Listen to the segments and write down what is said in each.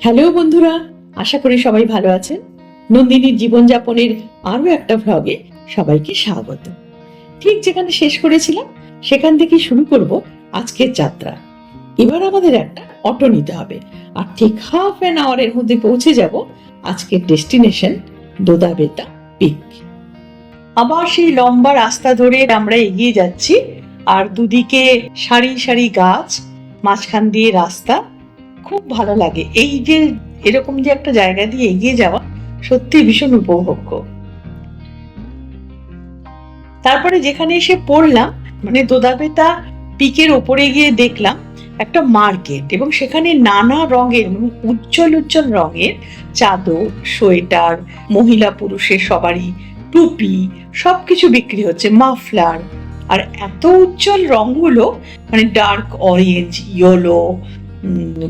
Hello বন্ধুরা, আশা করি সবাই ভালো আছেন। নন্দিনীর জীবনযাপনের আরো একটা ভ্লগে সবাইকে স্বাগত। ঠিক যেখানে শেষ করেছিলাম সেখান থেকে শুরু করব আজকের যাত্রা। এবার আমাদের একটা অটো নিতে হবে আর ঠিক হাফ অ্যান আওয়ারের মধ্যে পৌঁছে যাব আজকের ডেস্টিনেশন দোদাবেতা পিক। আবার সেই লম্বা রাস্তা ধরে আমরা এগিয়ে যাচ্ছি আর দুদিকে সারি সারি গাছ, মাঝখান দিয়ে রাস্তা। খুব ভালো লাগে এই যে এরকম যে একটা জায়গা দিয়ে এগিয়ে যাওয়া, সত্যি ভীষণ উপভোগ্য। তারপরে যেখানে এসে পড়লাম মানে দোদাবেতা পিকের ওপরে গিয়ে দেখলাম একটা মার্কেট এবং সেখানে নানা রঙের উজ্জ্বল উজ্জ্বল রঙের চাদর, সোয়েটার, মহিলা পুরুষের সবারই টুপি সবকিছু বিক্রি হচ্ছে, মাফলার। আর এত উজ্জ্বল রঙগুলো মানে ডার্ক অরেঞ্জ, ইয়েলো,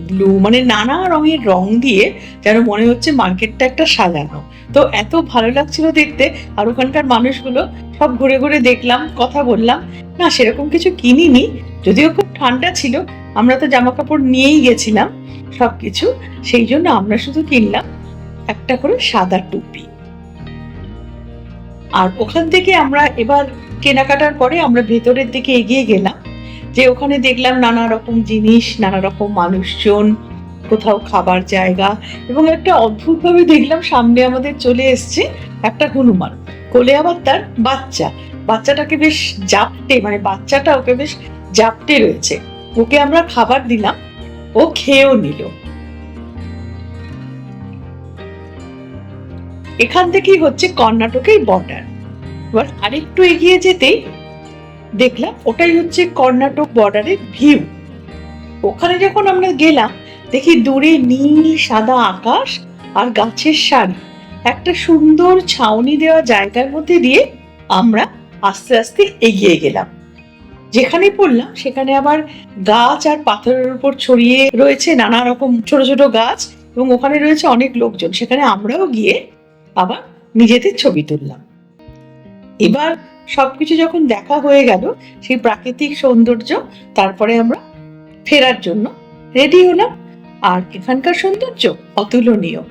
ব্লু, মানে নানা রঙের রং দিয়ে যেন মনে হচ্ছে মার্কেটটা একটা সাজানো। তো এত ভালো লাগছিল দেখতে। আর ওখানকার মানুষগুলো সব ঘুরে ঘুরে দেখলাম, কথা বললাম। না সেরকম কিছু কিনিনি, যদিও খুব ঠান্ডা ছিল, আমরা তো জামা কাপড় নিয়েই গেছিলাম সবকিছু। সেই জন্য আমরা শুধু কিনলাম একটা করে সাদা টুপি। আর ওখান থেকে আমরা এবার কেনাকাটার পরে আমরা ভেতরের দিকে এগিয়ে গেলাম, যে ওখানে দেখলাম নানা রকম জিনিস, নানা রকম মানুষজন, কোথাও খাবার জায়গা। এবং একটা অদ্ভুত ভাবে দেখলাম সামনে আমাদের চলে এসছে একটা হনুমান, কোলে আবার তার বাচ্চা। বাচ্চাটাকে বেশ জাপটে, মানে বাচ্চাটা ওকে বেশ জাপটে রয়েছে। ওকে আমরা খাবার দিলাম, ও খেয়েও নিল। এখান থেকেই হচ্ছে কর্ণাটকের বর্ডার। এবার আরেকটু এগিয়ে যেতেই দেখলাম ওটাই হচ্ছে কর্ণাটক বর্ডারের ভিউ। ওখানে যখন আমরা গেলাম দেখি দূরে নীল সাদা আকাশ আর গাছের সারি, একটা সুন্দর ছাউনি দেওয়া জায়গার মধ্যে দিয়ে আমরা আস্তে আস্তে এগিয়ে গেলাম। যেখানে পড়লাম সেখানে আবার গাছ আর পাথরের উপর ছড়িয়ে রয়েছে নানা রকম ছোট ছোট গাছ, এবং ওখানে রয়েছে অনেক লোকজন। সেখানে আমরাও গিয়ে আবার নিজেদের ছবি তুললাম। এবার সবকিছু যখন দেখা হয়ে গেল, সেই প্রাকৃতিক সৌন্দর্য, তারপরে আমরা ফেরার জন্য রেডি হলাম। আর এখানকার সৌন্দর্য অতুলনীয়,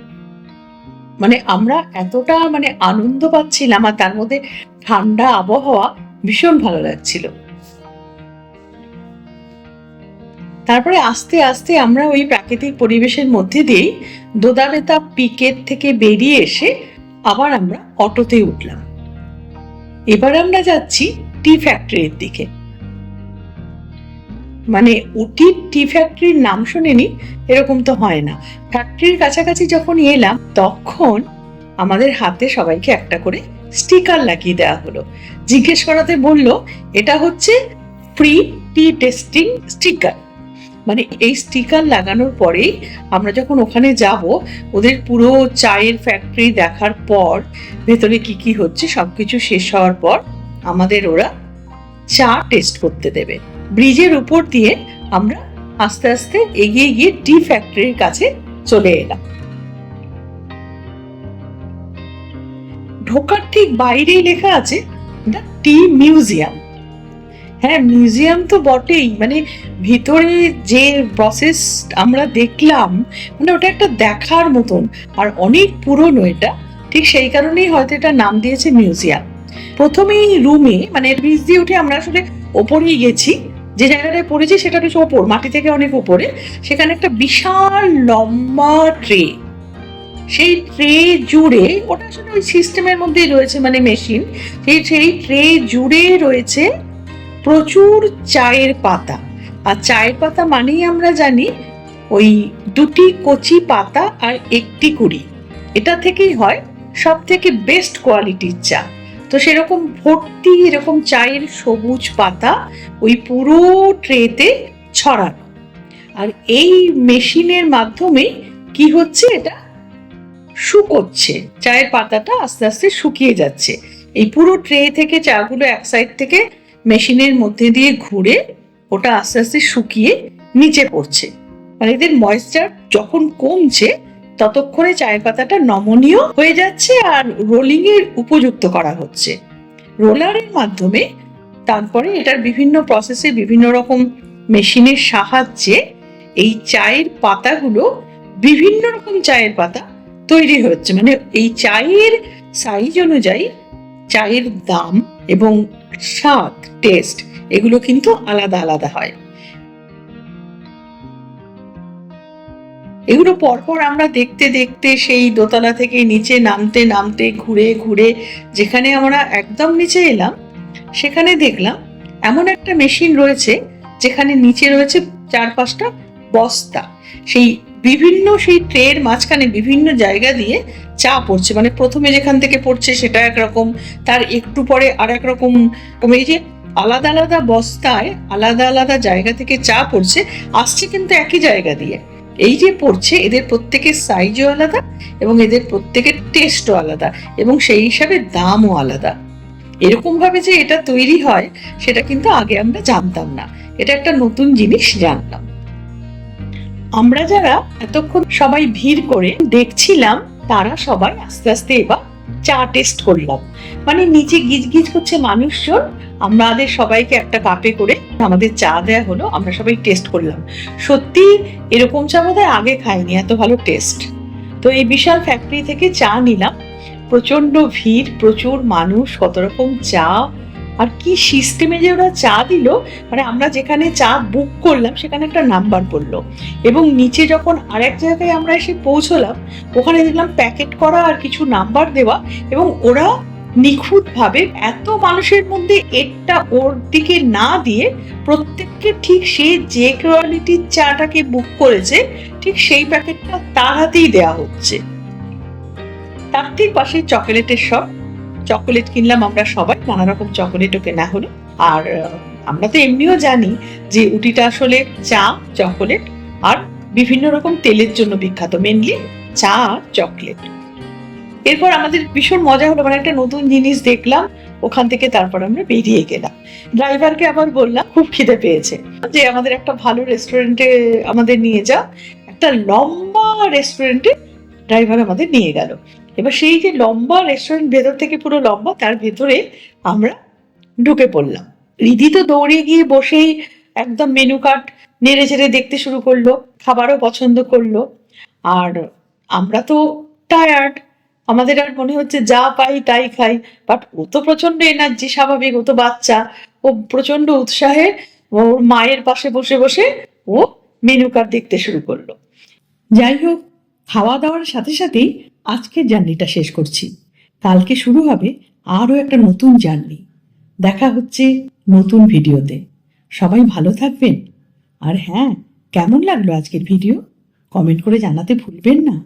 মানে আমরা এতটা মানে আনন্দ পাচ্ছিলাম, আর তার মধ্যে ঠান্ডা আবহাওয়া, ভীষণ ভালো লাগছিল। তারপরে আস্তে আস্তে আমরা ওই প্রাকৃতিক পরিবেশের মধ্যে দিয়েই দোদাবেতা পিকের থেকে বেরিয়ে এসে আবার আমরা অটোতে উঠলাম। এবার আমরা যাচ্ছি টি ফ্যাক্টরির দিকে। মানে উটির টি ফ্যাক্টরির নাম শুনেনি এরকম তো হয় না। ফ্যাক্টরির কাছাকাছি যখন এলাম তখন আমাদের হাতে সবাইকে একটা করে স্টিকার লাগিয়ে দেওয়া হলো। জিজ্ঞেস করাতে বলল এটা হচ্ছে ফ্রি টি টেস্টিং স্টিকার। মানে এই স্টিকার লাগানোর পরেই আমরা যখন ওখানে যাব, ওদের পুরো চায়ের ফ্যাক্টরি দেখার পর, ভেতরে কি কি হচ্ছে সবকিছু শেষ হওয়ার পর আমাদের ওরা চা টেস্ট করতে দেবে। ব্রিজের উপর দিয়ে আমরা আস্তে আস্তে এগিয়ে গিয়ে টি ফ্যাক্টরির কাছে চলে এলাম। ঢোকার ঠিক বাইরেই লেখা আছে দ্য টি মিউজিয়াম। হ্যাঁ, মিউজিয়াম তো বটেই, মানে ভিতরে যে প্রসেস আমরা দেখলাম, মানে ওটা একটা দেখার মতন। আর অনেক পুরনো এটা, ঠিক সেই কারণেই হয়তো এটা নাম দিয়েছে মিউজিয়াম। প্রথমেই রুমে মানে ব্রিজ দিয়ে উঠে আমরা আসলে ওপরেই গেছি, যে জায়গাটায় পড়েছি সেটা হচ্ছে ওপর, মাটি থেকে অনেক উপরে। সেখানে একটা বিশাল লম্বা ট্রে, সেই ট্রে জুড়ে, ওটা আসলে ওই সিস্টেমের মধ্যেই রয়েছে, মানে মেশিন। সেই ট্রে জুড়ে রয়েছে প্রচুর চায়ের পাতা। আর চায়ের পাতা মানেই আমরা জানি ওই দুটি কচি পাতা আর একটি কুড়ি, এটা থেকেই হয় সব থেকে বেস্ট কোয়ালিটির চা। তো সেরকম ভর্তি এরকম চায়ের সবুজ পাতা ওই পুরো ট্রেতে ছড়ানো। আর এই মেশিনের মাধ্যমে কি হচ্ছে, এটা শুকোচ্ছে, চায়ের পাতাটা আস্তে আস্তে শুকিয়ে যাচ্ছে। এই পুরো ট্রে থেকে চাগুলো এক সাইড থেকে মেশিনের মধ্যে দিয়ে ঘুরে ওটা আস্তে আস্তে শুকিয়ে নিচে পড়ছে। মানে এদের ময়েশ্চার যখন কমছে ততক্ষণে চায়ের পাতাটা নমনীয় হয়ে যাচ্ছে আর রোলিং এর উপযুক্ত করা হচ্ছে রোলারের মাধ্যমে। তারপরে এটার বিভিন্ন প্রসেসে বিভিন্ন রকম মেশিনের সাহায্যে এই চায়ের পাতাগুলো বিভিন্ন রকম চায়ের পাতা তৈরি হচ্ছে, মানে এই চায়ের সাইজ অনুযায়ী চায়ের দাম এবং স্বাদ, টেস্ট এগুলো কিন্তু আলাদা আলাদা হয়। এগুলো পরপর আমরা দেখতে দেখতে সেই দোতলা থেকে নিচে নামতে নামতে ঘুরে ঘুরে যেখানে আমরা একদম নিচে এলাম, সেখানে দেখলাম এমন একটা মেশিন রয়েছে যেখানে নিচে রয়েছে 4-5টা বস্তা। সেই বিভিন্ন সেই ট্রের মাঝখানে বিভিন্ন জায়গা দিয়ে চা পড়ছে, মানে প্রথমে যেখান থেকে পড়ছে সেটা একরকম, তার একটু পরে আর এক রকম, এই যে আলাদা আলাদা বস্তায় আলাদা আলাদা জায়গা থেকে চা পড়ছে, আসছে কিন্তু একই জায়গা দিয়ে। এই যে পড়ছে এদের প্রত্যেকের সাইজও আলাদা এবং এদের প্রত্যেকের টেস্টও আলাদা এবং সেই হিসাবে দামও আলাদা। এরকম ভাবে যে এটা তৈরি হয় সেটা কিন্তু আগে আমরা জানতাম না, এটা একটা নতুন জিনিস জানলাম। আমরা যারা এতক্ষণ সবাই ভিড় করে দেখছিলাম তারা সবাই আস্তে আস্তে এবার চা টেস্ট করলাম, মানে নিচে গিজগিজ করছে মানুষজন, আমাদের সবাইকে একটা কাপে করে আমাদের চা দেয়া হলো, আমরা সবাই টেস্ট করলাম। সত্যি এরকম চা বোধহয় আগে খাইনি, এত ভালো টেস্ট। তো এই বিশাল ফ্যাক্টরি থেকে চা নিলাম, প্রচন্ড ভিড়, প্রচুর মানুষ, কত রকম চা, আর কি সিস্টেমে যে ওরা চা দিল, মানে আমরা যেখানে চা বুক করলাম সেখানে একটা নাম্বার পড়লো এবং নিচে যখন আরেক জায়গায় আমরা এসে পৌঁছলাম ওখানে দেখলাম প্যাকেট করা আর কিছু নাম্বার দেওয়া, এবং ওরা নিখুঁতভাবে এত মানুষের মধ্যে একটা ওর দিকে না দিয়ে প্রত্যেককে ঠিক সে যে কোয়ালিটির চাটাকে বুক করেছে ঠিক সেই প্যাকেটটা তার হাতেই দেওয়া হচ্ছে। তার ঠিক পাশে চকোলেটের শপ, চকোলেট কিনলাম আমরা সবাই, নানা রকম চকোলেটও কেনা হলো। আর আমরা তো এমনিও জানি যে উটিটা আসলে চা, চকোলেট আর বিভিন্ন রকম তেলের জন্য বিখ্যাত, মেনলি চা আর চকলেট। এরপর আমাদের ভীষণ মজা হলো, মানে একটা নতুন জিনিস দেখলাম ওখান থেকে। তারপর আমরা বেরিয়ে গেলাম, ড্রাইভারকে আবার বললাম খুব খিদে পেয়েছে, যে আমাদের একটা ভালো রেস্টুরেন্টে আমাদের নিয়ে যা। একটা লম্বা রেস্টুরেন্টে ড্রাইভার আমাদের নিয়ে গেল। এবার সেই যে লম্বা রেস্টুরেন্ট, ভেতর থেকে পুরো লম্বা, তার ভেতরে আমরা ঢুকে পড়লাম। রিধি তো দৌড়ে গিয়ে বসেই একদম মেনু কার্ড নেড়ে চেড়ে দেখতে শুরু করলো, খাবারও পছন্দ করলো। আর আমরা তো টায়ার্ড, আমাদের আর মনে হচ্ছে যা পাই তাই খাই, বাট ও তো প্রচন্ড এনার্জি, স্বাভাবিক, ও তো বাচ্চা, ও প্রচন্ড উৎসাহে ওর মায়ের পাশে বসে বসে ও মেনু কার্ড দেখতে শুরু করলো। যাই হোক, খাওয়া দাওয়ার সাথে সাথেই আজকের জার্নিটা শেষ করছি। কালকে শুরু হবে আরও একটা নতুন জার্নি। দেখা হচ্ছে নতুন ভিডিওতে। সবাই ভালো থাকবেন। আর হ্যাঁ, কেমন লাগলো আজকের ভিডিও কমেন্ট করে জানাতে ভুলবেন না।